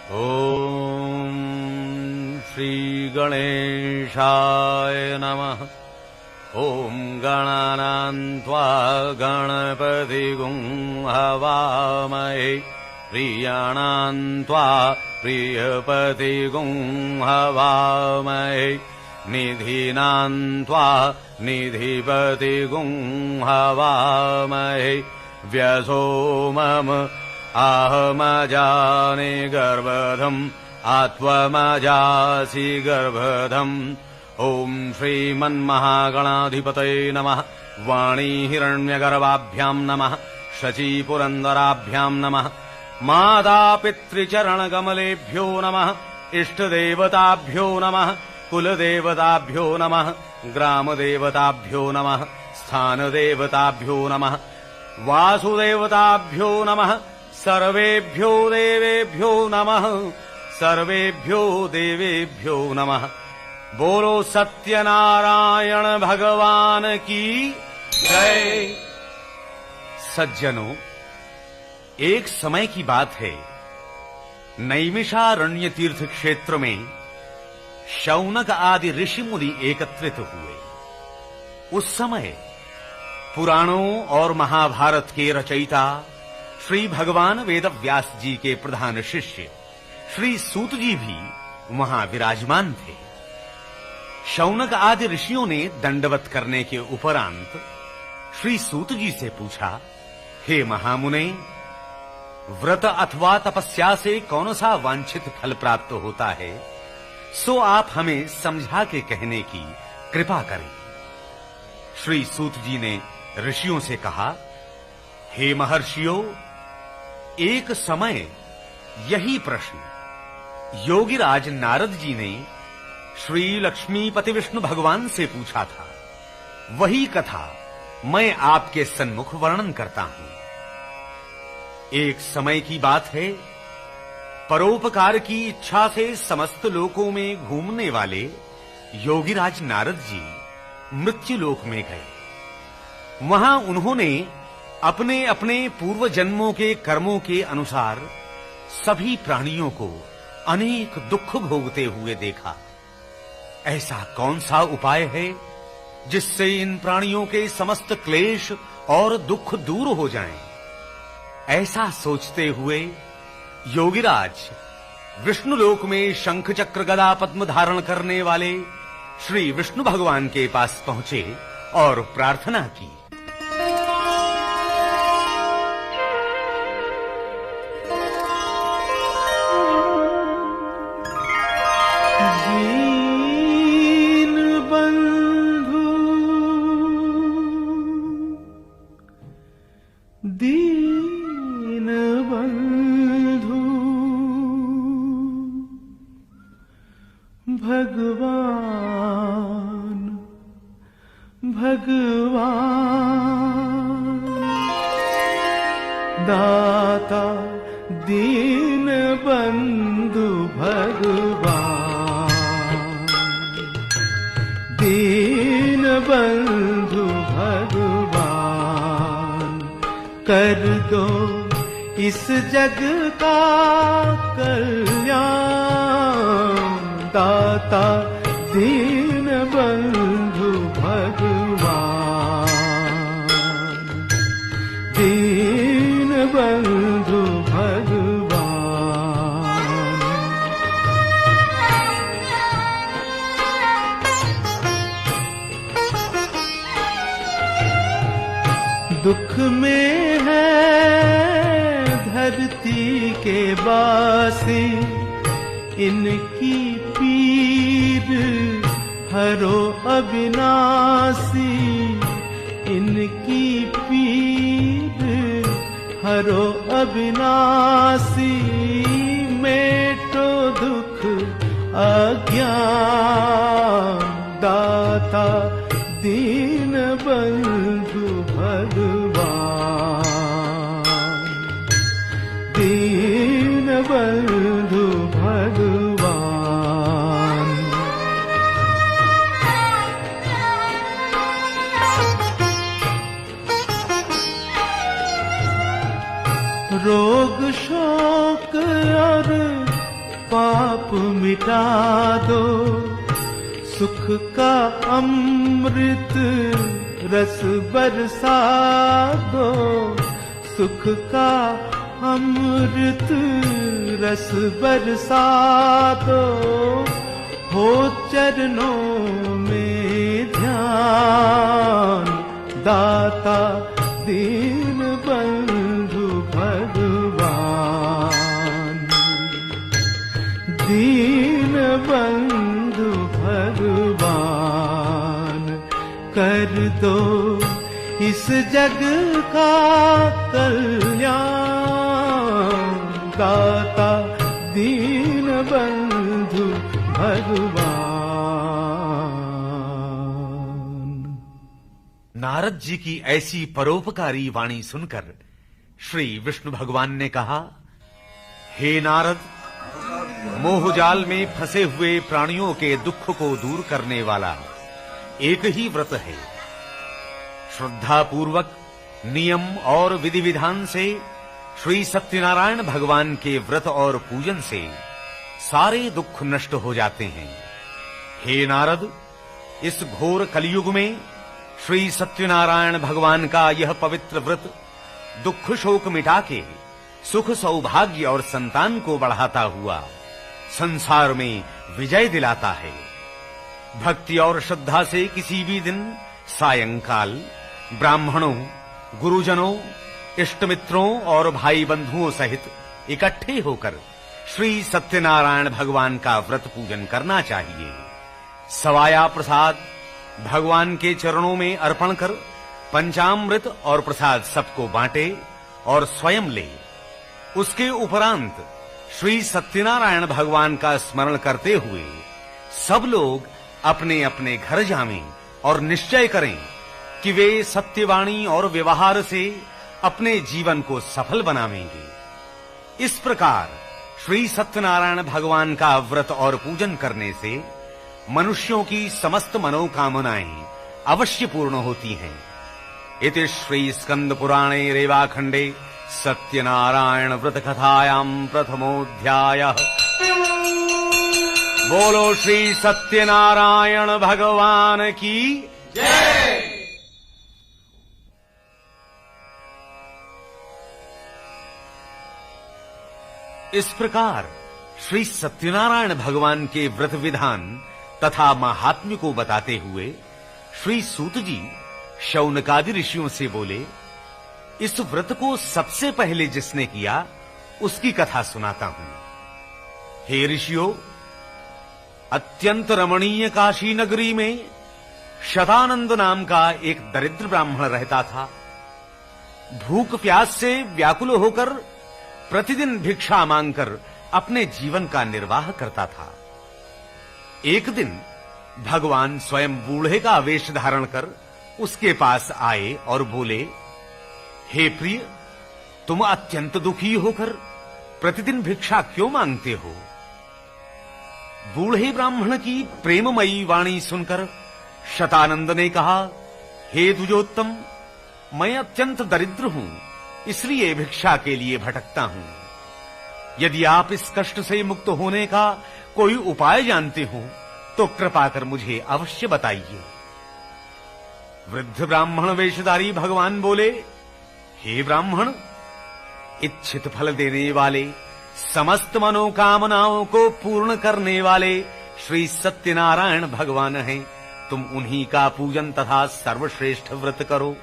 ॐ श्री गणेशाय नमः। ॐ गणानां त्वा गणपतिगुं हवामहे प्रियाणां त्वा प्रियपतिगुं हवामहे निधीनां त्वा निधिपतिगुं हवामहे व्यसो मम आहमजाने गर्भधम् आत्वमजासि गर्भधम्। ॐ श्रीमन्महागणाधिपतये नमः। वाणी हिरण्यगर्भाभ्याम् नमः। शचीपुरन्दराभ्यां नमः। मातापितृचरणकमलेभ्यो नमः। इष्टदेवताभ्यो नमः। कुलदेवताभ्यो नमः। ग्रामदेवताभ्यो नमः। स्थानदेवताभ्यो नमः। वासुदेवताभ्यो नमः। सर्वेभ्यो देवेभ्यो नमः। सर्वेभ्यो देवेभ्यो नमः। बोलो सत्यनारायण भगवान की जय। सज्जनों, एक समय की बात है, नैमिषारण्य तीर्थ क्षेत्र में शौनक आदि ऋषि मुनि एकत्रित हुए। उस समय पुराणों और महाभारत के रचयिता श्री भगवान वेदव्यास जी के प्रधान शिष्य श्री सूत जी भी वहां विराजमान थे। शौनक आदि ऋषियों ने दंडवत करने के उपरांत श्री सूत जी से पूछा, हे महामुने, व्रत अथवा तपस्या से कौन सा वांछित फल प्राप्त होता है, सो आप हमें समझा के कहने की कृपा करें। श्री सूत जी ने ऋषियों से कहा, हे महर्षियों, एक समय यही प्रश्न योगीराज नारद जी ने श्री लक्ष्मीपति विष्णु भगवान से पूछा था। वही कथा मैं आपके सन्मुख वर्णन करता हूं। एक समय की बात है, परोपकार की इच्छा से समस्त लोकों में घूमने वाले योगीराज नारद जी मृत्युलोक में गए। वहां उन्होंने अपने अपने पूर्व जन्मों के कर्मों के अनुसार सभी प्राणियों को अनेक दुख भोगते हुए देखा। ऐसा कौन सा उपाय है जिससे इन प्राणियों के समस्त क्लेश और दुख दूर हो जाएं? ऐसा सोचते हुए योगीराज विष्णुलोक में शंख चक्र गदा पद्म धारण करने वाले श्री विष्णु भगवान के पास पहुंचे और प्रार्थना की। दीन बंधु भगवान भगवान दाता दीन बंधु भगवान दीन बंधु भगवान कर दो इस जग का कल्याण दाता दीन बंधु भगवान दीन बंधु भगवान। दुख में है धरती के वासी, इनकी पीर हरो अविनाशी, इनकी पीर हरो अविनाशी। मेटो दुख अज्ञान दाता दीन बंधु भगवान दीन बंधु भगवान। रोग शोक और पाप मिटा दो, सुख का अमृत रस बरसा दो, सुख का अमृत रस बरसा दो, हो चरणों में ध्यान, दाता दीन बंधु भगवान, दीन बंधु भगवान, कर दो इस जग का कल्याण, दाता दीन बंधु भगवान। नारद जी की ऐसी परोपकारी वाणी सुनकर श्री विष्णु भगवान ने कहा, हे नारद, मोहजाल में फंसे हुए प्राणियों के दुख को दूर करने वाला एक ही व्रत है। श्रद्धा पूर्वक नियम और विधि विधान से श्री सत्यनारायण भगवान के व्रत और पूजन से सारे दुख नष्ट हो जाते हैं। हे नारद, इस घोर कलयुग में श्री सत्यनारायण भगवान का यह पवित्र व्रत दुख शोक मिटा के सुख सौभाग्य और संतान को बढ़ाता हुआ संसार में विजय दिलाता है। भक्ति और श्रद्धा से किसी भी दिन सायंकाल ब्राह्मणों, गुरुजनों, इष्टमित्रों और भाई बंधुओं सहित इकट्ठे होकर श्री सत्यनारायण भगवान का व्रत पूजन करना चाहिए। सवाया प्रसाद भगवान के चरणों में अर्पण कर पंचामृत और प्रसाद सबको बांटे और स्वयं ले। उसके उपरांत श्री सत्यनारायण भगवान का स्मरण करते हुए सब लोग अपने अपने घर जावें और निश्चय करें कि वे सत्यवाणी और व्यवहार से अपने जीवन को सफल बनावेंगे। इस प्रकार श्री सत्यनारायण भगवान का व्रत और पूजन करने से मनुष्यों की समस्त मनोकामनाएं अवश्य पूर्ण होती हैं। इति श्री स्कंद पुराणे रेवाखंडे सत्यनारायण व्रत कथायां प्रथमोऽध्यायः। बोलो श्री सत्यनारायण भगवान की जय। इस प्रकार श्री सत्यनारायण भगवान के व्रत विधान तथा महात्म्य को बताते हुए श्री सूत जी शौनकादि ऋषियों से बोले, इस व्रत को सबसे पहले जिसने किया उसकी कथा सुनाता हूं। हे ऋषियों, अत्यंत रमणीय काशी नगरी में शतानंद नाम का एक दरिद्र ब्राह्मण रहता था। भूख प्यास से व्याकुल होकर प्रतिदिन भिक्षा मांगकर अपने जीवन का निर्वाह करता था। एक दिन भगवान स्वयं बूढ़े का वेश धारण कर उसके पास आए और बोले, हे प्रिय, तुम अत्यंत दुखी होकर प्रतिदिन भिक्षा क्यों मांगते हो? बूढ़े ब्राह्मण की प्रेममयी वाणी सुनकर शतानंद ने कहा, हे द्विजोत्तम, मैं अत्यंत दरिद्र हूं, इसलिए भिक्षा के लिए भटकता हूं। यदि आप इस कष्ट से मुक्त होने का कोई उपाय जानते हो तो कृपा कर मुझे अवश्य बताइए। वृद्ध ब्राह्मण वेशधारी भगवान बोले, हे ब्राह्मण, इच्छित फल देने वाले, समस्त मनोकामनाओं को पूर्ण करने वाले श्री सत्यनारायण भगवान हैं। तुम उन्हीं का पूजन तथा सर्वश्रेष्ठ व्रत करो।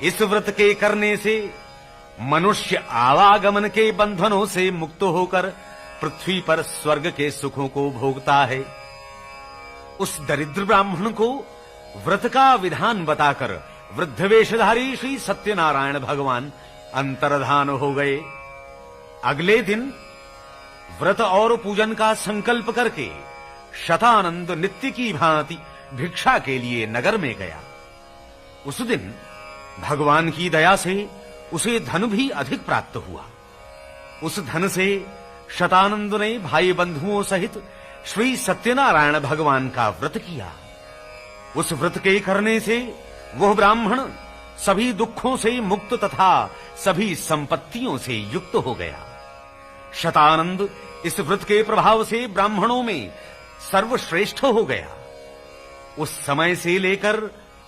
इस व्रत के करने से मनुष्य आवागमन के बंधनों से मुक्त होकर पृथ्वी पर स्वर्ग के सुखों को भोगता है। उस दरिद्र ब्राह्मण को व्रत का विधान बताकर वृद्ध वेशधारी श्री सत्यनारायण भगवान अंतर्धान हो गए। अगले दिन व्रत और पूजन का संकल्प करके शतानंद नित्य की भांति भिक्षा के लिए नगर में गया। उस दिन भगवान की दया से उसे धन भी अधिक प्राप्त हुआ। उस धन से शतानंद ने भाई बंधुओं सहित श्री सत्यनारायण भगवान का व्रत किया। उस व्रत के करने से वह ब्राह्मण सभी दुखों से मुक्त तथा सभी संपत्तियों से युक्त हो गया। शतानंद इस व्रत के प्रभाव से ब्राह्मणों में सर्वश्रेष्ठ हो गया। उस समय से लेकर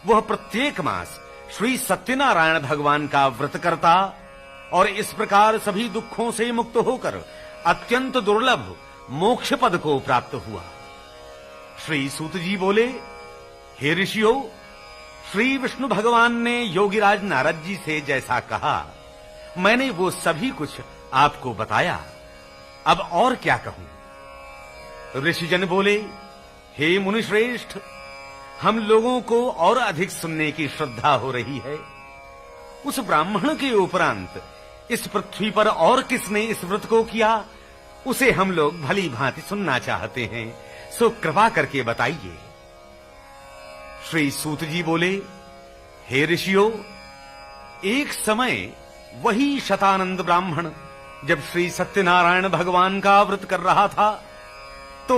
वह प्रत्येक मास श्री सत्यनारायण भगवान का व्रत करता और इस प्रकार सभी दुखों से मुक्त होकर अत्यंत दुर्लभ मोक्ष पद को प्राप्त हुआ। श्री सूत जी बोले, हे ऋषियों, श्री विष्णु भगवान ने योगीराज नारद जी से जैसा कहा, मैंने वो सभी कुछ आपको बताया। अब और क्या कहूं? ऋषिजन बोले, हे मुनिश्रेष्ठ, हम लोगों को और अधिक सुनने की श्रद्धा हो रही है। उस ब्राह्मण के उपरांत इस पृथ्वी पर और किसने इस व्रत को किया, उसे हम लोग भली भांति सुनना चाहते हैं, सो कृपा करके बताइए। श्री सूत जी बोले, हे ऋषियों, एक समय वही शतानंद ब्राह्मण जब श्री सत्यनारायण भगवान का व्रत कर रहा था, तो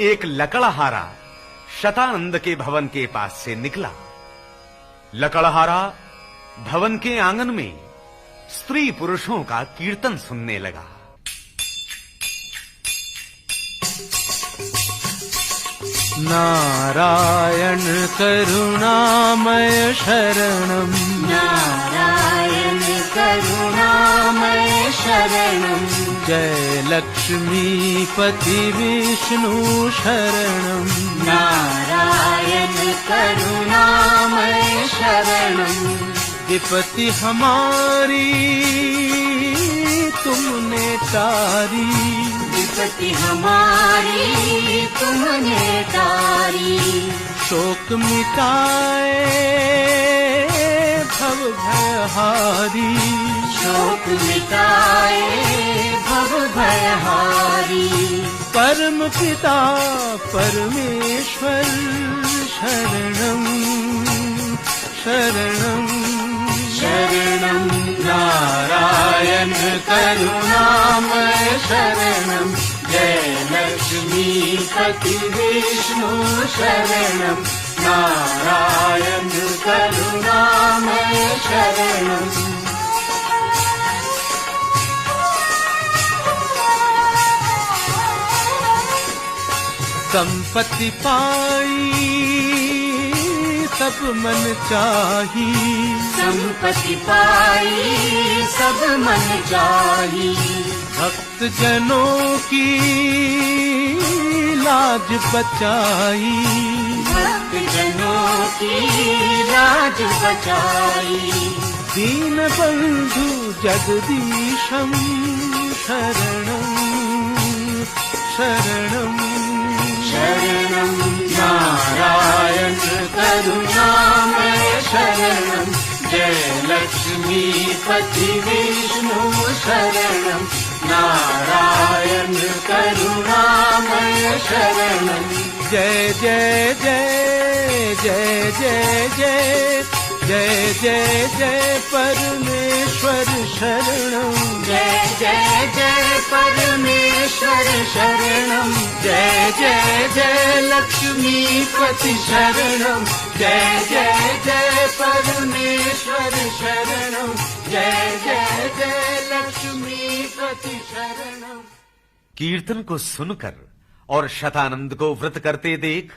एक लकड़हारा शतानंद के भवन के पास से निकला। लकड़हारा भवन के आंगन में स्त्री पुरुषों का कीर्तन सुनने लगा। नारायण करुणामय शरणं, नारायण करुणामय शरणं, जय लक्ष्मीपति विष्णु शरणं, नारायण करुणामय शरणं, विपत्ति हमारी तुमने तारी, विपत्ति हमारी तुमने तारी, शोक मिटाए भव भयहारी, शोक मिटाए भव भयहारी, परम पिता परमेश्वर शरणं शरणं शरणं, नारायण करुणामय शरणं, जय लक्ष्मीपति विष्णु शरणं, नारायण करुणामय शरणं, संपत्ति पाई सब मन चाही, संपत्ति पाई सब मन चाही, भक्त जनों की लाज बचाई, भक्त जनों की लाज बचाई, दीन बंधु जगदीशं शरणं शरणं शरणं, नारायण करुणामय शरणं, जय लक्ष्मीपति विष्णु शरणं, नारायण करुणामय शरणं, जय जय जय जय जय जय जय जय जय परमेश्वर शरणं, जय जय जय परमेश्वर शरणं, जय जय जय लक्ष्मीपति शरणं, जय जय जय परमेश्वर शरणं, जय जय जय लक्ष्मीपति शरणं। कीर्तन को सुनकर और शतानंद को व्रत करते देख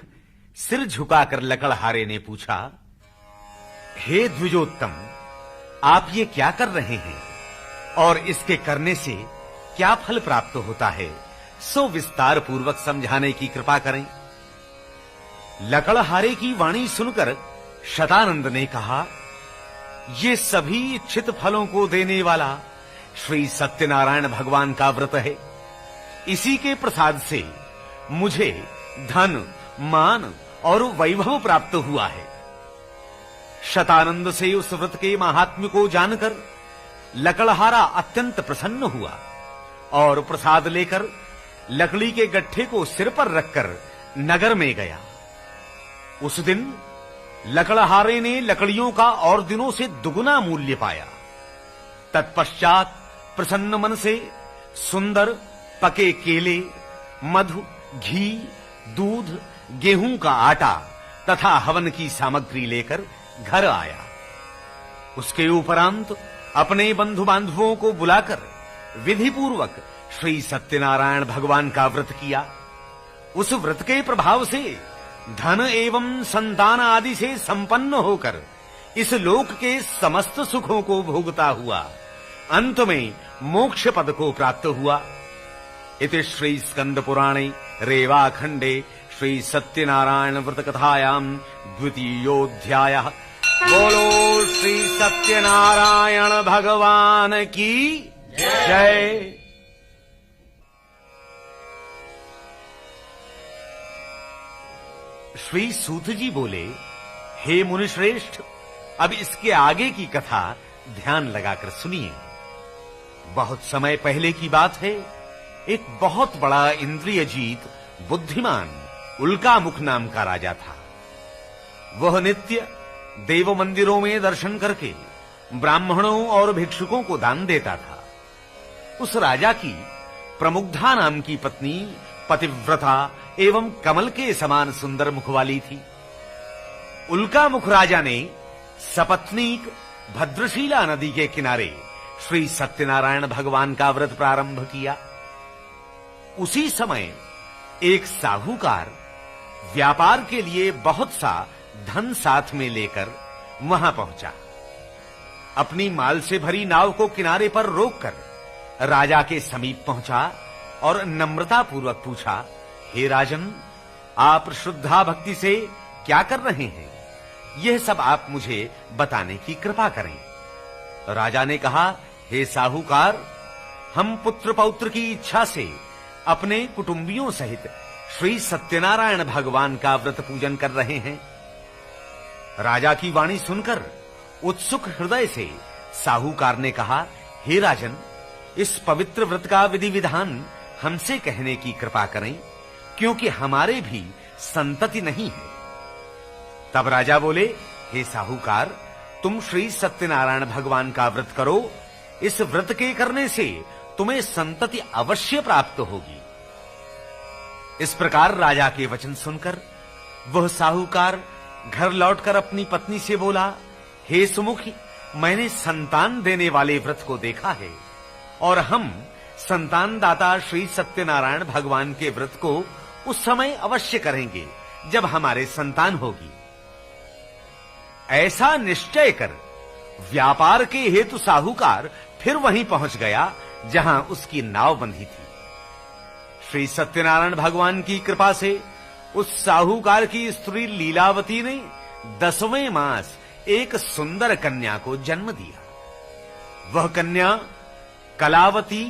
सिर झुकाकर लकड़हारे ने पूछा, हे द्विजोत्तम, आप ये क्या कर रहे हैं और इसके करने से क्या फल प्राप्त होता है, सो विस्तार पूर्वक समझाने की कृपा करें। लकड़हारे की वाणी सुनकर शतानंद ने कहा, ये सभी इच्छित फलों को देने वाला श्री सत्यनारायण भगवान का व्रत है। इसी के प्रसाद से मुझे धन, मान और वैभव प्राप्त हुआ है। शतानंद से उस व्रत के महात्म्य को जानकर लकड़हारा अत्यंत प्रसन्न हुआ और प्रसाद लेकर लकड़ी के गट्ठे को सिर पर रखकर नगर में गया। उस दिन लकड़हारे ने लकड़ियों का और दिनों से दुगुना मूल्य पाया। तत्पश्चात प्रसन्न मन से सुंदर पके केले, मधु, घी, दूध, गेहूं का आटा तथा हवन की सामग्री लेकर घर आया। उसके उपरांत अपने बंधु बांधवों को बुलाकर विधि पूर्वक श्री सत्यनारायण भगवान का व्रत किया। उस व्रत के प्रभाव से धन एवं संतान आदि से संपन्न होकर इस लोक के समस्त सुखों को भोगता हुआ अंत में मोक्ष पद को प्राप्त हुआ। इति श्री स्कंद पुराणे रेवाखंडे श्री सत्यनारायण व्रत कथायां द्वितीयोऽध्यायः। बोलो श्री सत्यनारायण भगवान की जय। श्री सूत जी बोले, हे मुनिश्रेष्ठ, अब इसके आगे की कथा ध्यान लगाकर सुनिए। बहुत समय पहले की बात है। एक बहुत बड़ा इंद्रिय जीत बुद्धिमान उल्कामुख नाम का राजा था। वह नित्य देव मंदिरों में दर्शन करके ब्राह्मणों और भिक्षुकों को दान देता था। उस राजा की प्रमुग्धा नाम की पत्नी पतिव्रता एवं कमल के समान सुंदर मुख वाली थी। उल्कामुख राजा ने सपत्नीक भद्रशीला नदी के किनारे श्री सत्यनारायण भगवान का व्रत प्रारंभ किया। उसी समय एक साहूकार व्यापार के लिए बहुत सा धन साथ में लेकर वहां पहुंचा। अपनी माल से भरी नाव को किनारे पर रोककर राजा के समीप पहुंचा और नम्रता पूर्वक पूछा, हे राजन, आप श्रद्धा भक्ति से क्या कर रहे हैं? यह सब आप मुझे बताने की कृपा करें। राजा ने कहा, हे साहूकार, हम पुत्र पौत्र की इच्छा से अपने कुटुंबियों सहित श्री सत्यनारायण भगवान का व्रत पूजन कर रहे हैं। राजा की वाणी सुनकर उत्सुक हृदय से साहूकार ने कहा, हे राजन, इस पवित्र व्रत का विधि विधान हमसे कहने की कृपा करें, क्योंकि हमारे भी संतति नहीं है। तब राजा बोले, हे साहूकार, तुम श्री सत्यनारायण भगवान का व्रत करो। इस व्रत के करने से तुम्हें संतति अवश्य प्राप्त होगी। इस प्रकार राजा के वचन सुनकर वह साहूकार घर लौटकर अपनी पत्नी से बोला, हे सुमुखी, मैंने संतान देने वाले व्रत को देखा है और हम संतान दाता श्री सत्यनारायण भगवान के व्रत को उस समय अवश्य करेंगे जब हमारे संतान होगी। ऐसा निश्चय कर व्यापार के हेतु साहूकार फिर वहीं पहुंच गया जहां उसकी नाव बंधी थी। श्री सत्यनारायण भगवान की कृपा से उस साहूकार की स्त्री लीलावती ने 10वें मास एक सुंदर कन्या को जन्म दिया। वह कन्या कलावती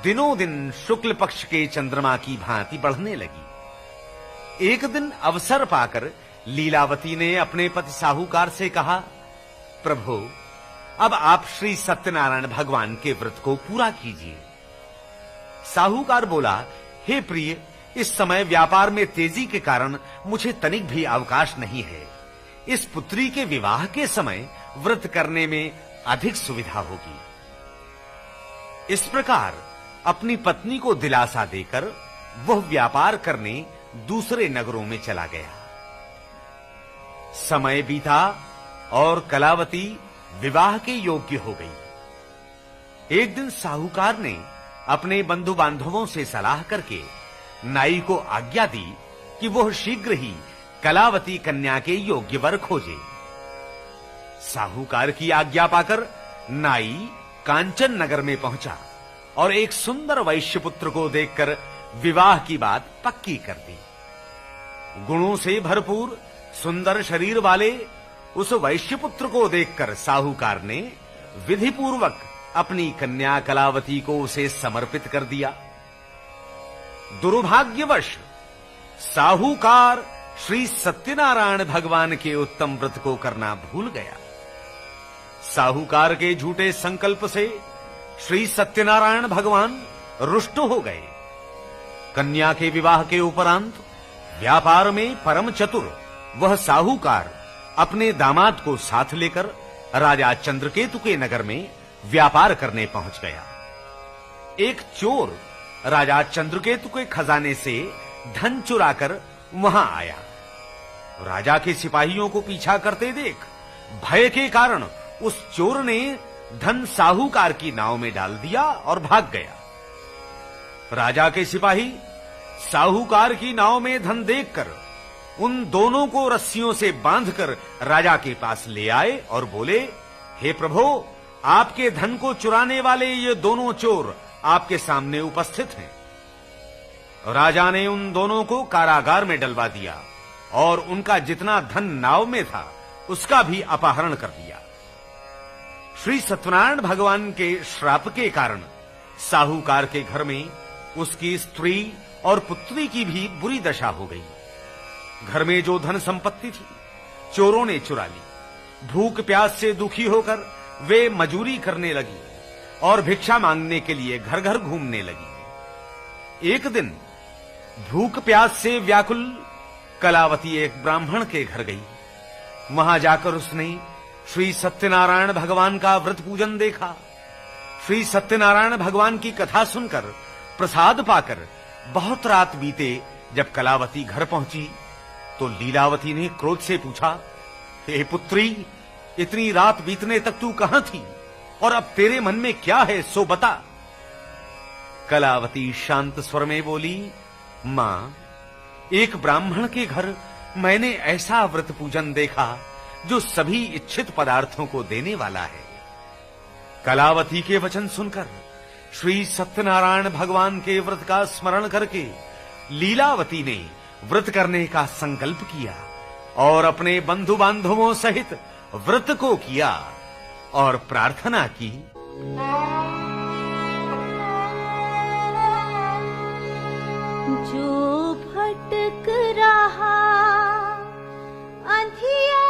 दिनों दिन शुक्ल पक्ष के चंद्रमा की भांति बढ़ने लगी। एक दिन अवसर पाकर लीलावती ने अपने पति साहूकार से कहा, प्रभु, अब आप श्री सत्यनारायण भगवान के व्रत को पूरा कीजिए। साहूकार बोला, हे प्रिय, इस समय व्यापार में तेजी के कारण मुझे तनिक भी अवकाश नहीं है। इस पुत्री के विवाह के समय व्रत करने में अधिक सुविधा होगी। इस प्रकार अपनी पत्नी को दिलासा देकर वह व्यापार करने दूसरे नगरों में चला गया। समय बीता और कलावती विवाह के योग्य हो गई। एक दिन साहूकार ने अपने बंधु बांधवों से सलाह करके नाई को आज्ञा दी कि वह शीघ्र ही कलावती कन्या के योग्य वर खोजे। साहूकार की आज्ञा पाकर नाई कांचन नगर में पहुंचा और एक सुंदर वैश्य पुत्र को देखकर विवाह की बात पक्की कर दी। गुणों से भरपूर सुंदर शरीर वाले उस वैश्य पुत्र को देखकर साहूकार ने विधि पूर्वक अपनी कन्या कलावती को उसे समर्पित कर दिया। दुर्भाग्यवश साहूकार श्री सत्यनारायण भगवान के उत्तम व्रत को करना भूल गया। साहूकार के झूठे संकल्प से श्री सत्यनारायण भगवान रुष्ट हो गए। कन्या के विवाह के उपरांत व्यापार में परम चतुर वह साहूकार अपने दामाद को साथ लेकर राजा चंद्रकेतु के नगर में व्यापार करने पहुंच गया। एक चोर राजा चंद्रकेतु के खजाने से धन चुराकर वहां आया। राजा के सिपाहियों को पीछा करते देख भय के कारण उस चोर ने धन साहूकार की नाव में डाल दिया और भाग गया। राजा के सिपाही साहूकार की नाव में धन देखकर उन दोनों को रस्सियों से बांधकर राजा के पास ले आए और बोले, हे प्रभु, आपके धन को चुराने वाले ये दोनों चोर आपके सामने उपस्थित हैं। राजा ने उन दोनों को कारागार में डलवा दिया और उनका जितना धन नाव में था उसका भी अपहरण कर दिया। श्री सत्यनारायण भगवान के श्राप के कारण साहूकार के घर में उसकी स्त्री और पुत्री की भी बुरी दशा हो गई। घर में जो धन संपत्ति थी चोरों ने चुरा ली। भूख प्यास से दुखी होकर वे मजूरी करने लगी और भिक्षा मांगने के लिए घर घर घूमने लगी। एक दिन भूख प्यास से व्याकुल कलावती एक ब्राह्मण के घर गई। वहां जाकर उसने श्री सत्यनारायण भगवान का व्रत पूजन देखा। श्री सत्यनारायण भगवान की कथा सुनकर प्रसाद पाकर बहुत रात बीते जब कलावती घर पहुंची तो लीलावती ने क्रोध से पूछा, हे पुत्री, इतनी रात बीतने तक तू कहां थी और अब तेरे मन में क्या है सो बता। कलावती शांत स्वर में बोली, मां, एक ब्राह्मण के घर मैंने ऐसा व्रत पूजन देखा जो सभी इच्छित पदार्थों को देने वाला है। कलावती के वचन सुनकर श्री सत्यनारायण भगवान के व्रत का स्मरण करके लीलावती ने व्रत करने का संकल्प किया और अपने बंधु बांधवों सहित व्रत को किया और प्रार्थना की, जो भटक रहा अंधियारे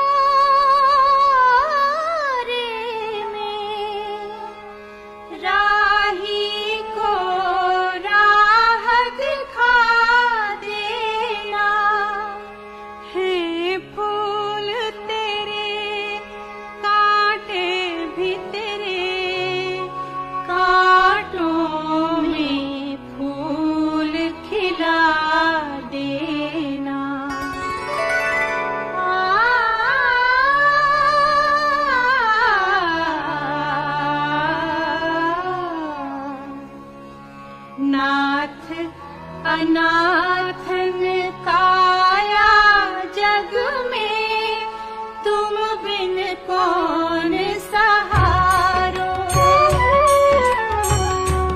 में, राही को राह दिखा देना। हे फूल तेरे कांटे भी तेरे कांटों में फूल खिला देना। नाथ अनाथन काया जग में, तुम बिन कौन सहारो।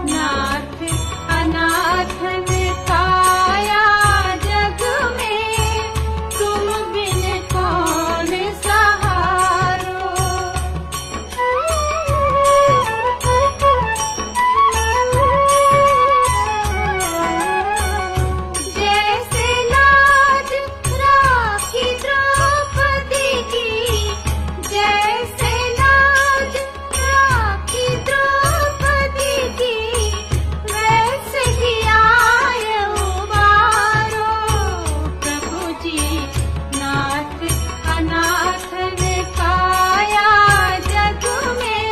नाथ अनाथन काया जग में, तुम बिन कौन सहारो। जैसे लाज राखी द्रौपदी की, जैसे लाज राखी द्रौपदी की, वैसे ही आए उबारो। प्रभु जी नाथ अनाथन काया जग में,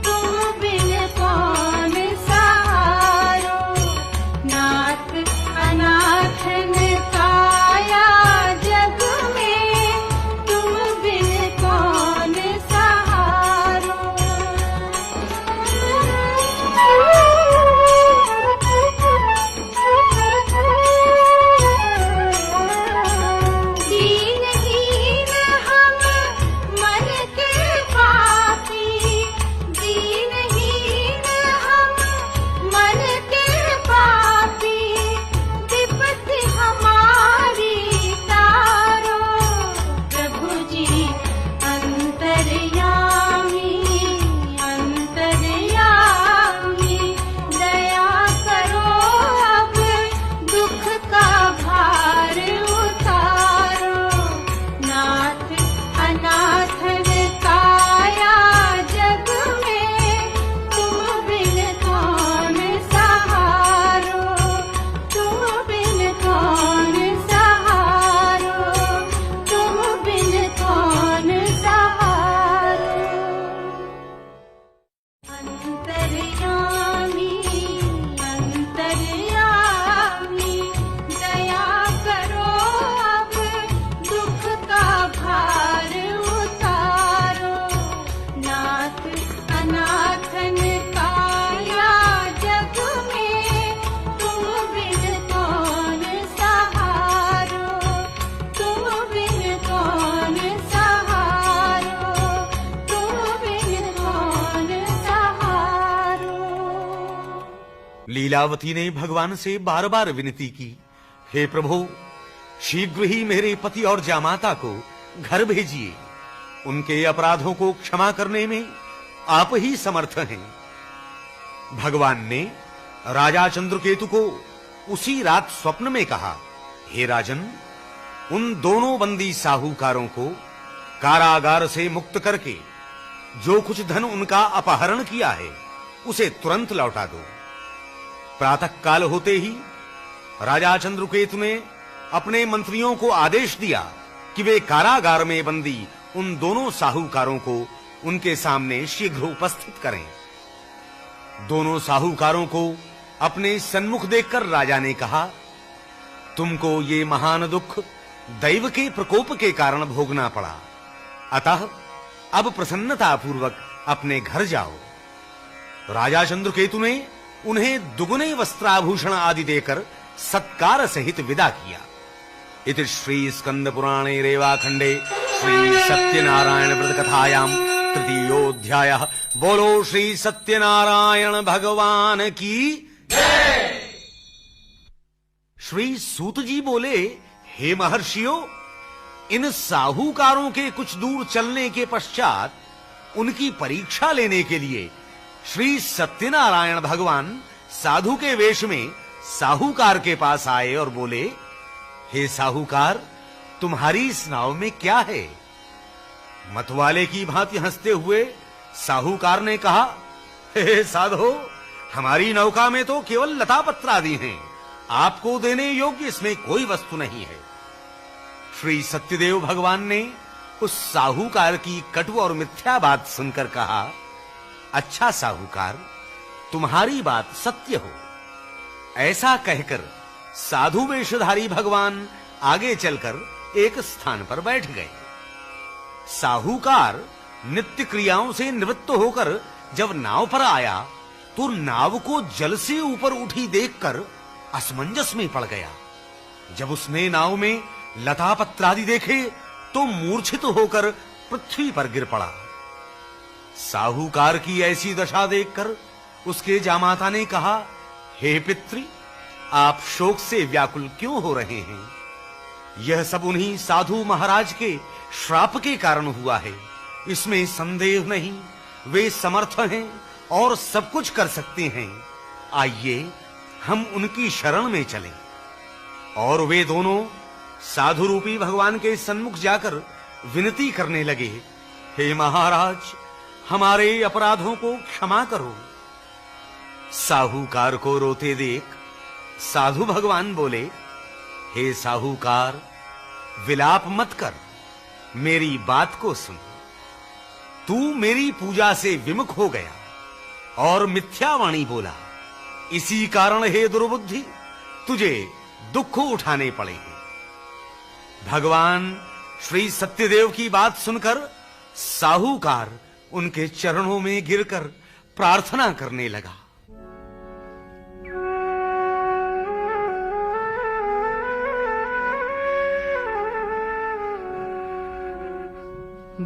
तुम बिन कौन सहारो। नाथ अनाथन काया जग में, तुम बिन कौन सहारो। दीनहीन हम मन के पापी, दीनहीन हम मन के पापी, विपत्ति हमारी तारो। प्रभु जी अंतर्यामी अंतर्यामी, दया करो अब दुख का भार उतारो। नाथ अनाथन काया जग में, तुम बिन कौन सहारो। तुम बिन कौन सहारो, तुम बिन कौन सहारो। अंतर्यामी अंतर्यामी, दया करो अब दुख का भार उतारो। नाथ अनाथन काया जग में, लीलावती ने भगवान से बार बार विनती की, हे प्रभु, शीघ्र ही मेरे पति और जामाता को घर भेजिए। उनके अपराधों को क्षमा करने में आप ही समर्थ हैं। भगवान ने राजा चंद्रकेतु को उसी रात स्वप्न में कहा, हे राजन, उन दोनों बंदी साहूकारों को कारागार से मुक्त करके जो कुछ धन उनका अपहरण किया है उसे तुरंत लौटा दो। प्रातः काल होते ही राजा चंद्रकेतु ने अपने मंत्रियों को आदेश दिया कि वे कारागार में बंदी उन दोनों साहूकारों को उनके सामने शीघ्र उपस्थित करें। दोनों साहूकारों को अपने सन्मुख देखकर राजा ने कहा, तुमको ये महान दुख दैव के प्रकोप के कारण भोगना पड़ा, अतः अब प्रसन्नता पूर्वक अपने घर जाओ। राजा चंद्रकेतु ने उन्हें दुगुने वस्त्राभूषण आदि देकर सत्कार सहित विदा किया। इति श्री स्कंद पुराणे रेवाखंडे श्री सत्यनारायण व्रत कथायां तृतीयोऽध्यायः। बोलो श्री सत्यनारायण भगवान की जय। श्री सूत जी बोले, हे महर्षियों, इन साहूकारों के कुछ दूर चलने के पश्चात उनकी परीक्षा लेने के लिए श्री सत्यनारायण भगवान साधु के वेश में साहूकार के पास आए और बोले, हे साहूकार, तुम्हारी इस नाव में क्या है? मतवाले की भांति हंसते हुए साहूकार ने कहा, हे साधो, हमारी नौका में तो केवल लता पत्र आदि हैं, आपको देने योग्य इसमें कोई वस्तु नहीं है। श्री सत्यदेव भगवान ने उस साहूकार की कटु और मिथ्या बात सुनकर कहा, अच्छा साहूकार, तुम्हारी बात सत्य हो। ऐसा कहकर साधु वेशधारी भगवान आगे चलकर एक स्थान पर बैठ गए। साहूकार नित्य क्रियाओं से निवृत्त होकर जब नाव पर आया तो नाव को जल से ऊपर उठी देखकर असमंजस में पड़ गया। जब उसने नाव में लता पत्र आदि देखे तो मूर्छित होकर पृथ्वी पर गिर पड़ा। साहूकार की ऐसी दशा देखकर उसके जामाता ने कहा, हे पितृ, आप शोक से व्याकुल क्यों हो रहे हैं? यह सब उन्हीं साधु महाराज के श्राप के कारण हुआ है, इसमें संदेह नहीं। वे समर्थ हैं और सब कुछ कर सकते हैं। आइए हम उनकी शरण में चलें। और वे दोनों साधु रूपी भगवान के सन्मुख जाकर विनती करने लगे, हे महाराज, हमारे अपराधों को क्षमा करो। साहूकार को रोते देख साधु भगवान बोले, हे साहूकार, विलाप मत कर, मेरी बात को सुन। तू मेरी पूजा से विमुख हो गया और मिथ्यावाणी बोला, इसी कारण हे दुर्बुद्धि तुझे दुख उठाने पड़े। भगवान श्री सत्यदेव की बात सुनकर साहूकार उनके चरणों में गिरकर प्रार्थना करने लगा।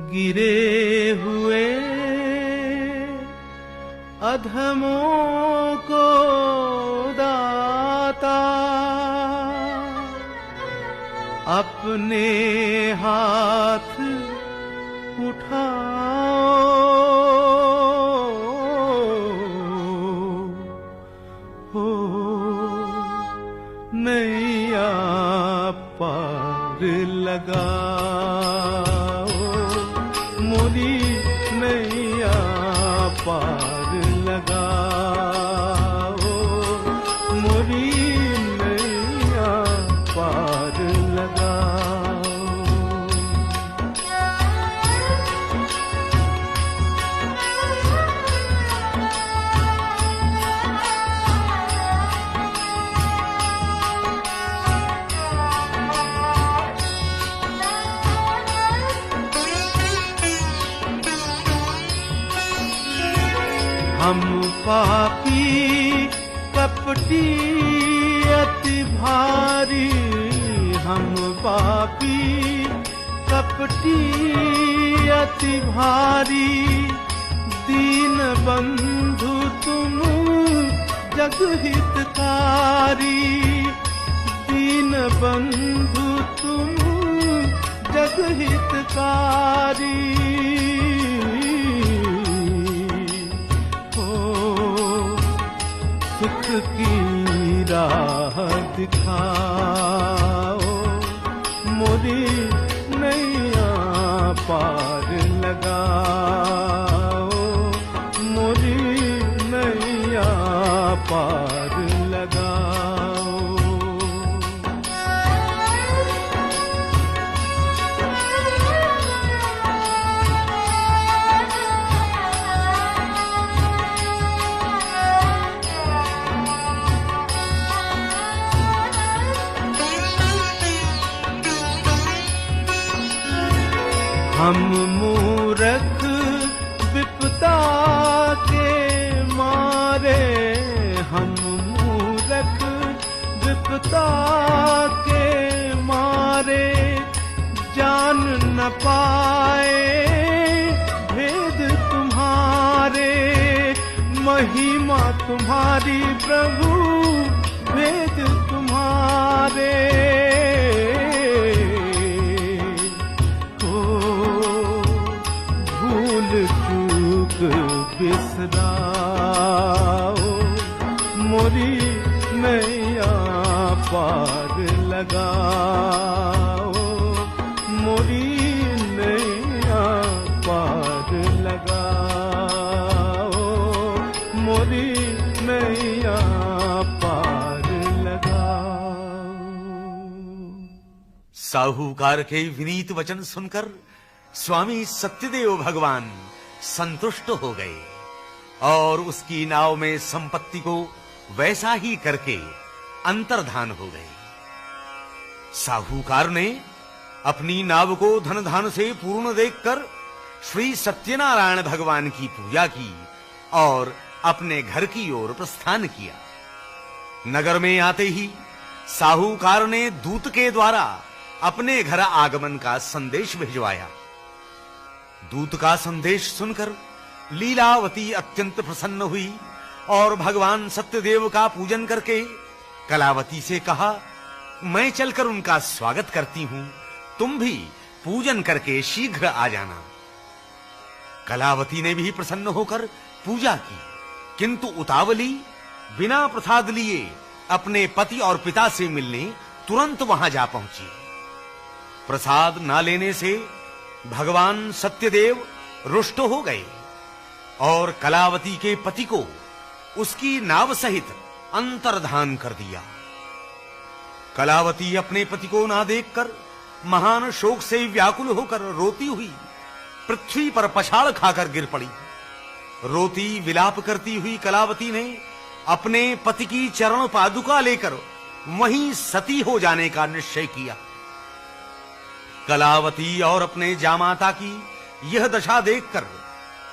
गिरे हुए अधमों को दाता अपने हाथ उठाओ, हो नैया पार लगाओ, मोरी नैया पार लगाओ, मोरी नैया पार लगाओ। हम पापी कपटी अति भारी, हम पापी कपटी अति भारी, दीन बंधु तुम जग हितकारी, दीन बंधु तुम जग हितकारी। हो सुख की राह दिखाओ, मोरी नैया पार लगाओ, मोरी नैया पार लगाओ। हम मूरख विपदा के मारे, हम मूरख विपदा के मारे, जान न पाए भेद तुम्हारे, महिमा तुम्हारी प्रभु भेद तुम्हारे। बिसराओ, मोरी नैया पार लगाओ, मोरी नैया पार लगाओ, मोरी नैया पार लगाओ। साहूकार के विनीत वचन सुनकर स्वामी सत्यदेव भगवान संतुष्ट हो गए और उसकी नाव में संपत्ति को वैसा ही करके अंतर्धान हो गए। साहूकार ने अपनी नाव को धन धान से पूर्ण देखकर श्री सत्यनारायण भगवान की पूजा की और अपने घर की ओर प्रस्थान किया। नगर में आते ही साहूकार ने दूत के द्वारा अपने घर आगमन का संदेश भिजवाया। दूत का संदेश सुनकर लीलावती अत्यंत प्रसन्न हुई और भगवान सत्यदेव का पूजन करके कलावती से कहा, मैं चलकर उनका स्वागत करती हूं, तुम भी पूजन करके शीघ्र आ जाना। कलावती ने भी प्रसन्न होकर पूजा की, किंतु उतावली बिना प्रसाद लिए अपने पति और पिता से मिलने तुरंत वहां जा पहुंची। प्रसाद न लेने से भगवान सत्यदेव रुष्ट हो गए और कलावती के पति को उसकी नाव सहित अंतर्धान कर दिया। कलावती अपने पति को ना देखकर महान शोक से व्याकुल होकर रोती हुई पृथ्वी पर पछाड़ खाकर गिर पड़ी। रोती विलाप करती हुई कलावती ने अपने पति की चरण पादुका लेकर वहीं सती हो जाने का निश्चय किया। कलावती और अपने जामाता की यह दशा देखकर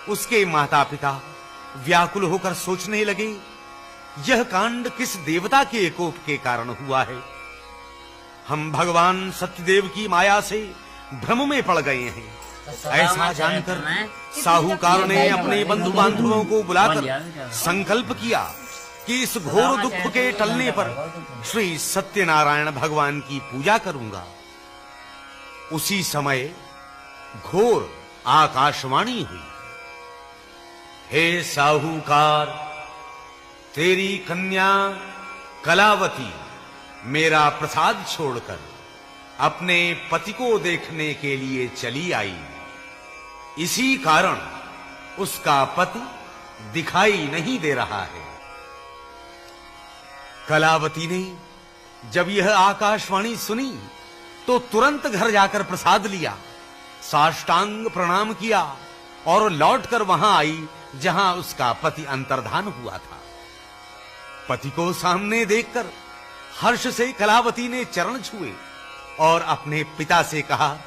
उसके माता पिता व्याकुल होकर सोचने लगे, यह कांड किस देवता के कोप के कारण हुआ है। हम भगवान सत्यदेव की माया से भ्रम में पड़ गए हैं। ऐसा जानकर साहूकार ने अपने बंधु बांधवों को बुलाकर संकल्प किया कि इस घोर दुख के टलने पर श्री सत्यनारायण भगवान की पूजा करूंगा। उसी समय घोर आकाशवाणी हुई, हे साहूकार, तेरी कन्या कलावती मेरा प्रसाद छोड़कर अपने पति को देखने के लिए चली आई। इसी कारण उसका पति दिखाई नहीं दे रहा है। कलावती ने जब यह आकाशवाणी सुनी तो तुरंत घर जाकर प्रसाद लिया, साष्टांग प्रणाम किया और लौटकर वहां आई जहां उसका पति अंतर्धान हुआ था। पति को सामने देखकर हर्ष से कलावती ने चरण छुए और अपने पिता से कहा,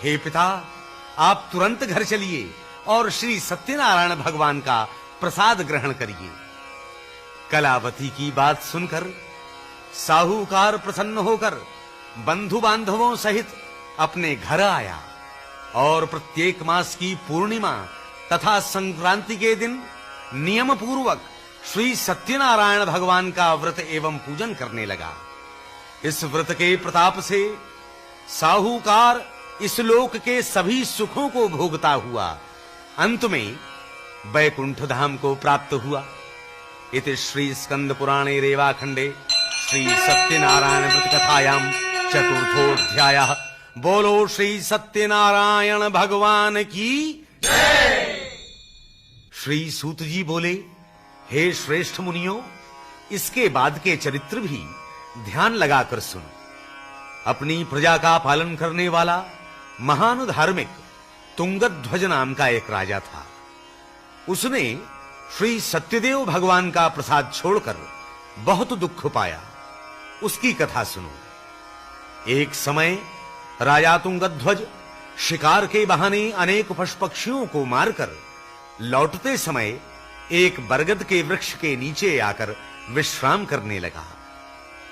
हे पिता, आप तुरंत घर चलिए और श्री सत्यनारायण भगवान का प्रसाद ग्रहण करिए। कलावती की बात सुनकर साहूकार प्रसन्न होकर बंधु बांधवों सहित अपने घर आया और प्रत्येक मास की पूर्णिमा तथा संक्रांति के दिन नियम पूर्वक श्री सत्यनारायण भगवान का व्रत एवं पूजन करने लगा। इस व्रत के प्रताप से साहूकार इस लोक के सभी सुखों को भोगता हुआ अंत में वैकुंठ धाम को प्राप्त हुआ। इति श्री स्कंद पुराणे रेवाखंडे श्री सत्यनारायण व्रत कथायां चतुर्थोऽध्यायः। बोलो श्री सत्यनारायण भगवान की जय। श्री सूत जी बोले, हे श्रेष्ठ मुनियों, इसके बाद के चरित्र भी ध्यान लगाकर सुनो। अपनी प्रजा का पालन करने वाला महान धार्मिक तुंगध्वज नाम का एक राजा था। उसने श्री सत्यदेव भगवान का प्रसाद छोड़कर बहुत दुख पाया। उसकी कथा सुनो। एक समय राजा तुंगध्वज शिकार के बहाने अनेक पशु पक्षियों को मारकर लौटते समय एक बरगद के वृक्ष के नीचे आकर विश्राम करने लगा।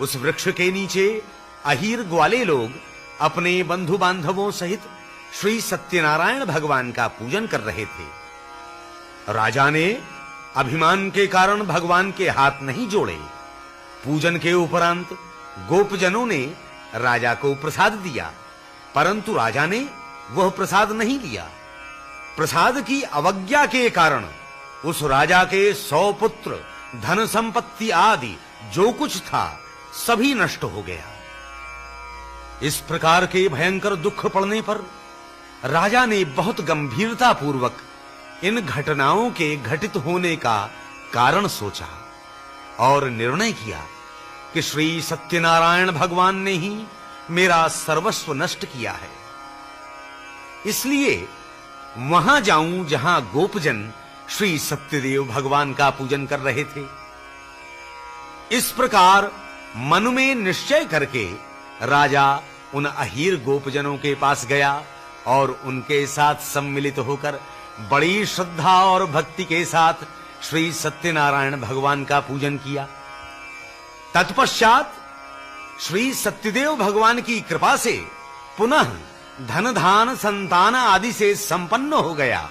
उस वृक्ष के नीचे अहीर ग्वाले लोग अपने बंधु बांधवों सहित श्री सत्यनारायण भगवान का पूजन कर रहे थे। राजा ने अभिमान के कारण भगवान के हाथ नहीं जोड़े। पूजन के उपरांत गोपजनों ने राजा को प्रसाद दिया, परंतु राजा ने वह प्रसाद नहीं लिया। प्रसाद की अवज्ञा के कारण उस राजा के 100 पुत्र, धन संपत्ति आदि जो कुछ था सभी नष्ट हो गया। इस प्रकार के भयंकर दुख पड़ने पर राजा ने बहुत गंभीरता पूर्वक इन घटनाओं के घटित होने का कारण सोचा और निर्णय किया कि श्री सत्यनारायण भगवान ने ही मेरा सर्वस्व नष्ट किया है। इसलिए वहां जाऊं जहां गोपजन श्री सत्यदेव भगवान का पूजन कर रहे थे। इस प्रकार मन में निश्चय करके राजा उन अहीर गोपजनों के पास गया और उनके साथ सम्मिलित होकर बड़ी श्रद्धा और भक्ति के साथ श्री सत्यनारायण भगवान का पूजन किया। तत्पश्चात श्री सत्यदेव भगवान की कृपा से पुनः धन धान संतान आदि से संपन्न हो गया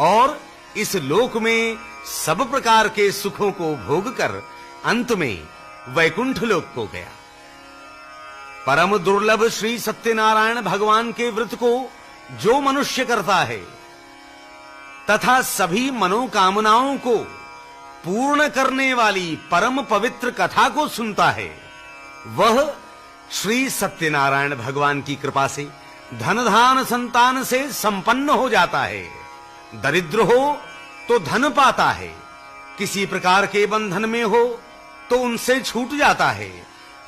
और इस लोक में सब प्रकार के सुखों को भोगकर अंत में वैकुंठ लोक को गया। परम दुर्लभ श्री सत्यनारायण भगवान के व्रत को जो मनुष्य करता है तथा सभी मनोकामनाओं को पूर्ण करने वाली परम पवित्र कथा को सुनता है, वह श्री सत्यनारायण भगवान की कृपा से धन धान संतान से संपन्न हो जाता है। दरिद्र हो तो धन पाता है, किसी प्रकार के बंधन में हो तो उनसे छूट जाता है,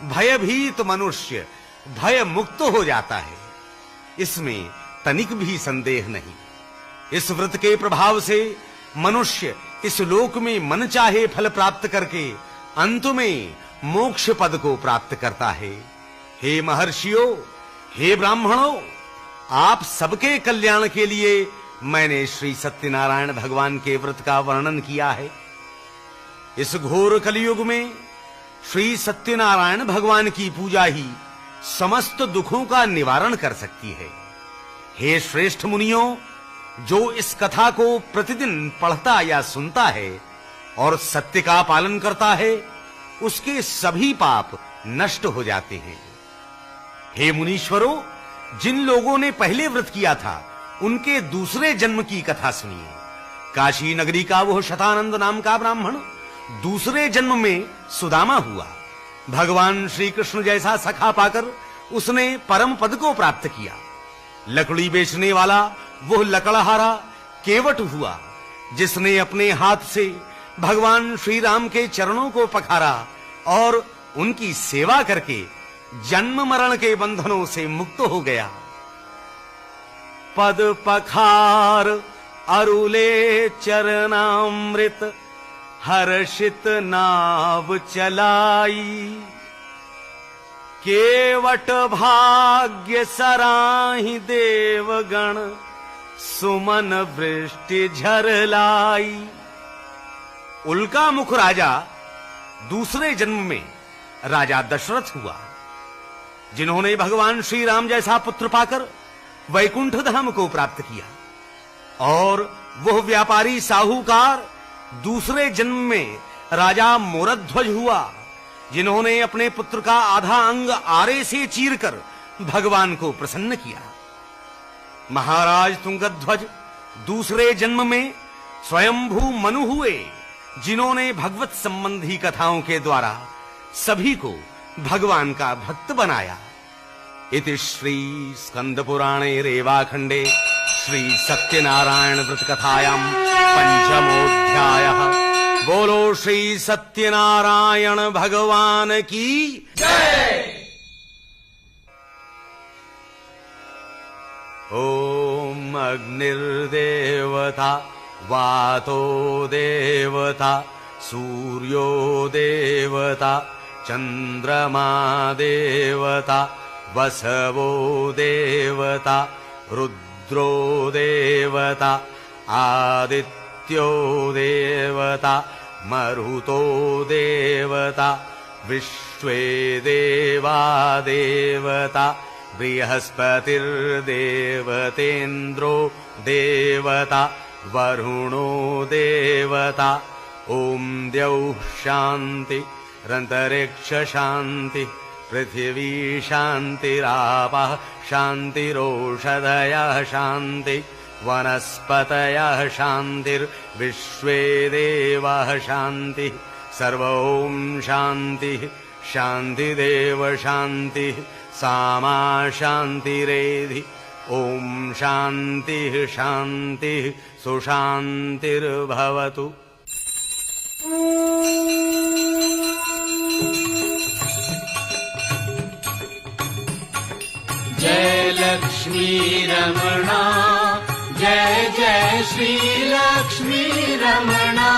भयभीत मनुष्य भय मुक्त हो जाता है। इसमें तनिक भी संदेह नहीं। इस व्रत के प्रभाव से मनुष्य इस लोक में मन चाहे फल प्राप्त करके अंत में मोक्ष पद को प्राप्त करता है। हे महर्षियों, हे ब्राह्मणों, आप सबके कल्याण के लिए मैंने श्री सत्यनारायण भगवान के व्रत का वर्णन किया है। इस घोर कलयुग में श्री सत्यनारायण भगवान की पूजा ही समस्त दुखों का निवारण कर सकती है। हे श्रेष्ठ मुनियों, जो इस कथा को प्रतिदिन पढ़ता या सुनता है और सत्य का पालन करता है, उसके सभी पाप नष्ट हो जाते हैं। हे मुनीश्वरों, जिन लोगों ने पहले व्रत किया था उनके दूसरे जन्म की कथा सुनिए। काशी नगरी का वह शतानंद नाम का ब्राह्मण दूसरे जन्म में सुदामा हुआ। भगवान श्री कृष्ण जैसा सखा पाकर उसने परम पद को प्राप्त किया। लकड़ी बेचने वाला वह लकड़हारा केवट हुआ, जिसने अपने हाथ से भगवान श्री राम के चरणों को पखारा और उनकी सेवा करके जन्म मरण के बंधनों से मुक्त हो गया। पद पखार अरुले चरणामृत हर्षित नाव चलाई, केवट भाग्य सराहि देवगण सुमन वृष्टि झरलाई। उल्का मुख राजा दूसरे जन्म में राजा दशरथ हुआ, जिन्होंने भगवान श्री राम जैसा पुत्र पाकर वैकुंठ धाम को प्राप्त किया। और वह व्यापारी साहूकार दूसरे जन्म में राजा मोरध्वज हुआ, जिन्होंने अपने पुत्र का आधा अंग आरे से चीरकर भगवान को प्रसन्न किया। महाराज तुंगध्वज दूसरे जन्म में स्वयंभू मनु हुए, जिन्होंने भगवत संबंधी कथाओं के द्वारा सभी को भगवान का भक्त बनाया। इति श्री स्कंद पुराणे रेवाखंडे श्री सत्यनारायण व्रत कथायां पंचमोऽध्यायः। बोलो श्री सत्यनारायण भगवान की जय। ओम अग्निर्देवता वातो देवता सूर्यो देवता चंद्रमा देवता वसवो देवता रुद्रो देवता आदित्यो देवता मरुतो देवता विश्वे देवा देवता बृहस्पतिर्देवतेन्द्रो देवता वरुणो देवता। ओम द्यौः शान्ति रन्तरिक्ष शान्ति पृथिवी शान्तिरापः शान्तिरोषधयः शान्ति वनस्पतयः शान्तिर्विश्वे देवाः शान्तिः। सर्वं शान्तिः शान्तिदेव शान्तिः सामा शान्तिरेधि। ओम शान्तिः शान्तिः सुशान्तिर्भवतु। जय लक्ष्मी रमणा जय जय श्री लक्ष्मी रमणा।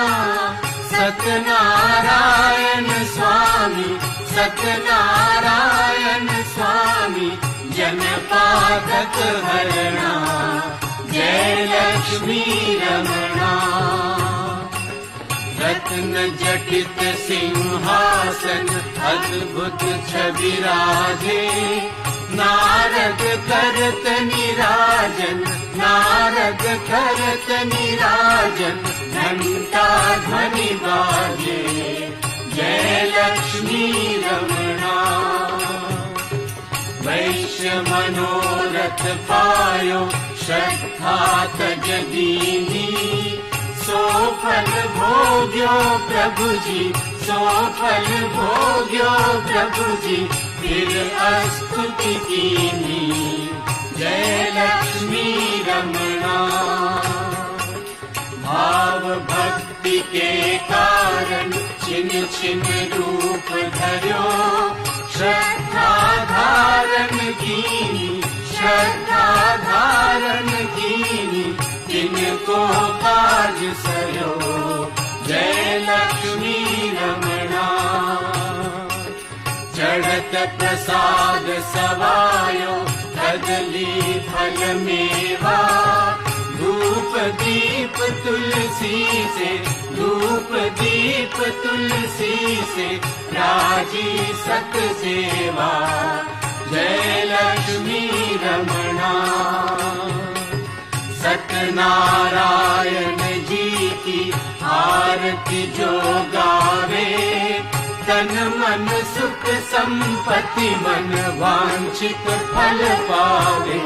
सत्यनारायण स्वामी सत्यनारायण स्वामी जनपातक हरणा। जय लक्ष्मी रमणा। रत्न जटित सिंहासन अद्भुत छवि राजे। नारद करत निराजन नारद करत निराजन घंटा ध्वनि बाजे। जय लक्ष्मी रमणा। वैश्य मनोरथ पायो श्रद्धा तज दीनी। सो फल भोग्यो प्रभु जी सो फल भोग्यो प्रभु जी फिर स्तुति कीनी। जय लक्ष्मी रमणा। भाव भक्ति के कारण छिन छिन रूप धर्यो। श्रद्धा धारण कीनी श्रद्धा धारण कीनी जिनको काज सयो। जय लक्ष्मी रमणा। चढ़त प्रसाद सवायो कदली फल मेवा। धूप दीप तुलसी से धूप दीप तुलसी से राजी सत सेवा। जय लक्ष्मी रमणा। सत्यनारायण जी की आरती जो गावे। तन मन सुख संपत्ति मन वांछित फल पावे।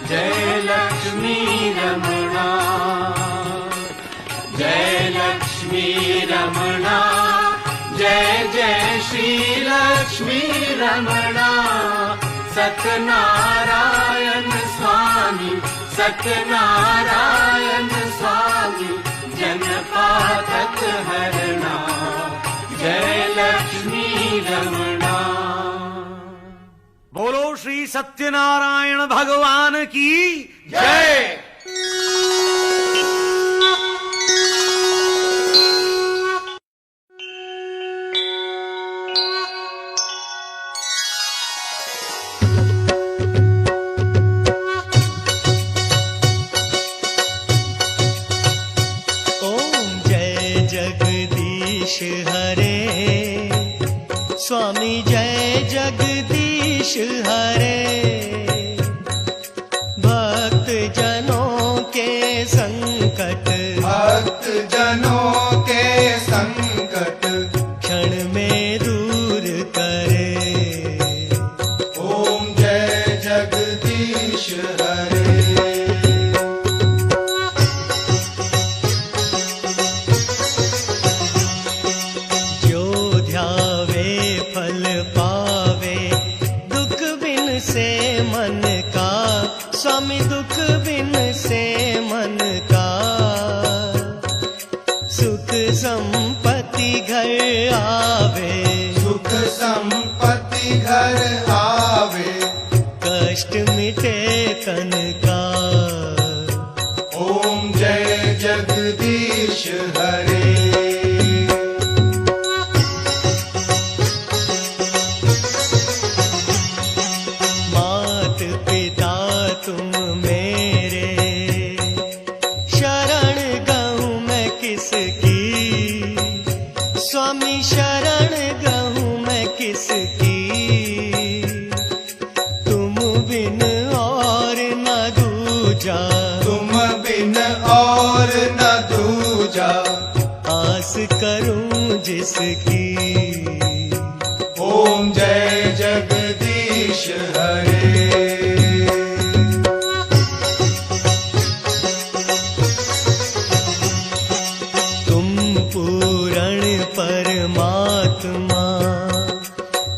जय लक्ष्मी रमणा। जय लक्ष्मी रमणा। जय जय श्री लक्ष्मी रमणा। सत्यनारायण स्वामी सत्यनारायण स्वामी जनपातक हरणा। जय लक्ष्मी रमणा। बोलो श्री सत्यनारायण भगवान की जय। हरे स्वामी जय जगदीश हरे। भक्त जनों के संकट पावे, दुख बिन से मन का, स्वामी दुख बिन से मन का। सुख संपत्ति घर आवे, सुख संपत्ति घर आवे, कष्ट मिटे तन का। ओम जय जगदीश हरे। मात पिता तुम मेरे, शरण गहूँ मैं किसकी, स्वामी शरण गहूँ मैं किसकी। तुम बिन और न दूजा, तुम बिन और न दूजा, आस करूं जिसकी। ओम जय जगदीश हरे। तुम पूर्ण परमात्मा,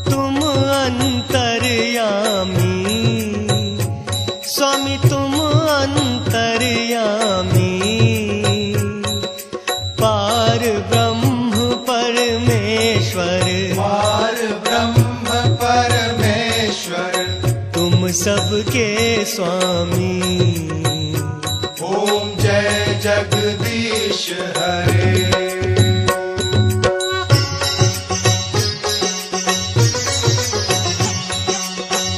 तुम अंतर्यामी, स्वामी तुम अंतर्यामी। पार ब्रह्म परमेश्वर, पार ब्रह्म परमेश्वर, तुम सबके स्वामी। ओम जय जगदीश हरे।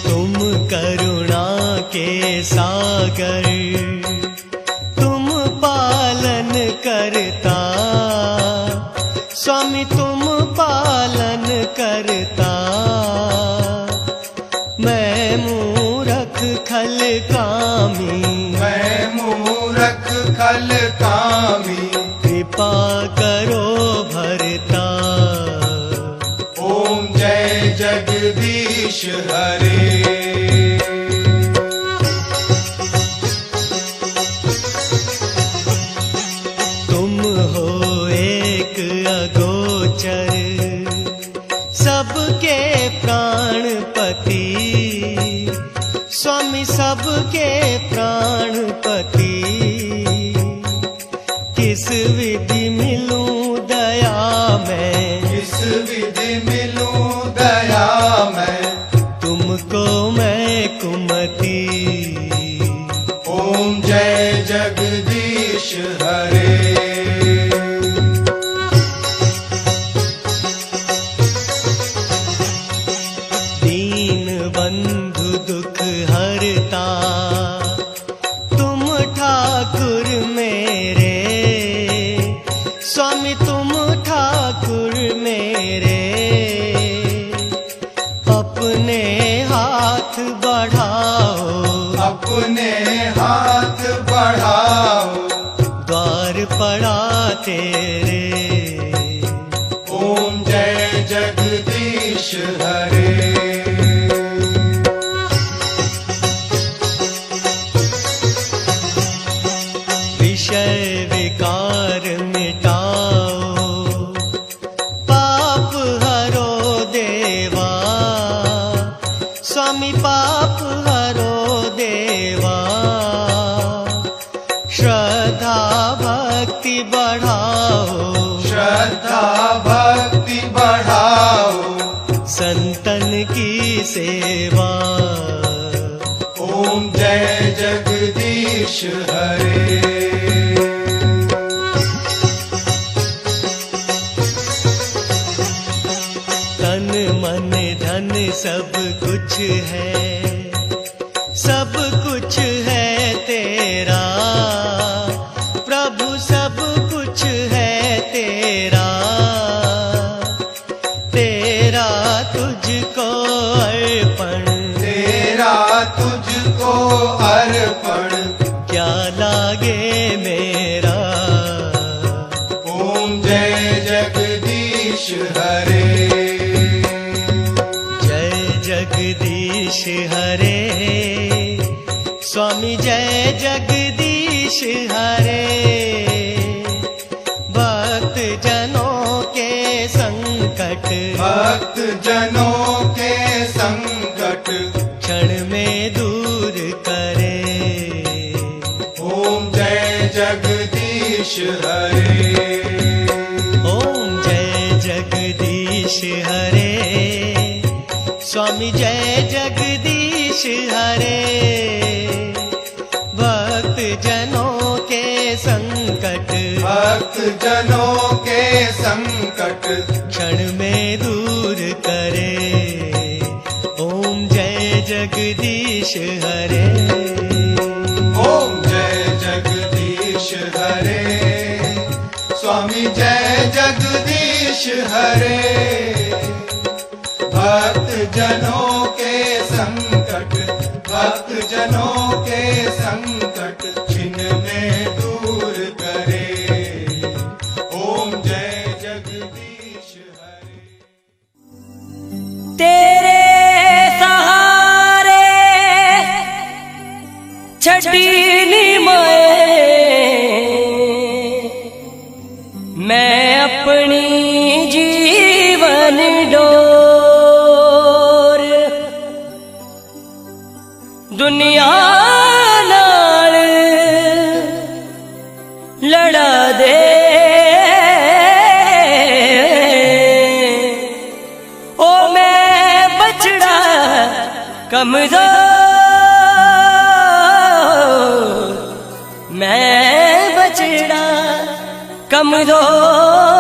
तुम करुणा के सागर, तुम पालन करता, स्वामी तुम पालन करता। मैं मूरख खल कामी, मैं मूरख खल कामी, कृपा करो भरता। ओम जय जगदीश हरे। तुम हो एक अगोचर, सबके प्राणपति, स्वामी सबके प्राणपति। किस विधि मिलूं दया मैं, किस विधि मिलूं दया मैं, तुमको मैं कुमति। ओम जय जगदीश हरे। दीन बंधु दुख हरता, तुम ठाकुर मेरे, स्वामी तुम ठाकुर मेरे। अपने हाथ बढ़ाओ, अपने हाथ बढ़ाओ, द्वार पड़ा तेरे। ओम जय जगदीश हरे। विषय विकार मिटाओ, पाप हरो देवा, स्वामी पाप हरो देवा। श्रद्धा भक्ति बढ़ाओ, श्रद्धा भक्ति बढ़ाओ, संतन की सेवा। ओम जय जगदीश हरे। तन मन धन सब कुछ है, सब कुछ है तेरा प्रभु, सब कुछ है तेरा। तेरा तुझको अर्पण, तेरा तुझको अर्पण, क्या लागे मेरा। ओम जय जगदीश हरे। जय जगदीश हरे, स्वामी जय जगदीश हरे। भक्त जनों के संकट भक्त जनों के संकट क्षण में दूर करे। ओम जय जगदीश हरे। ओम जय जगदीश हरे। स्वामी जय जगदीश हरे। भक्त जनों के संकट भक्त जनों के संकट क्षण में दूर करे। ओम जय जगदीश हरे। ओम जय जगदीश हरे। स्वामी जय जगदीश हरे। भक्त जनों के संकट भक्त जनों के संकट छिन्न में दूर करे। ओम जय जगदीश हरे। तेरे सहारे छड़ी मैं अपनी जीवन डोर दुनिया नाल लड़ा दे। ओ मैं बछड़ा कमजोर मैं बछड़ा कमजोर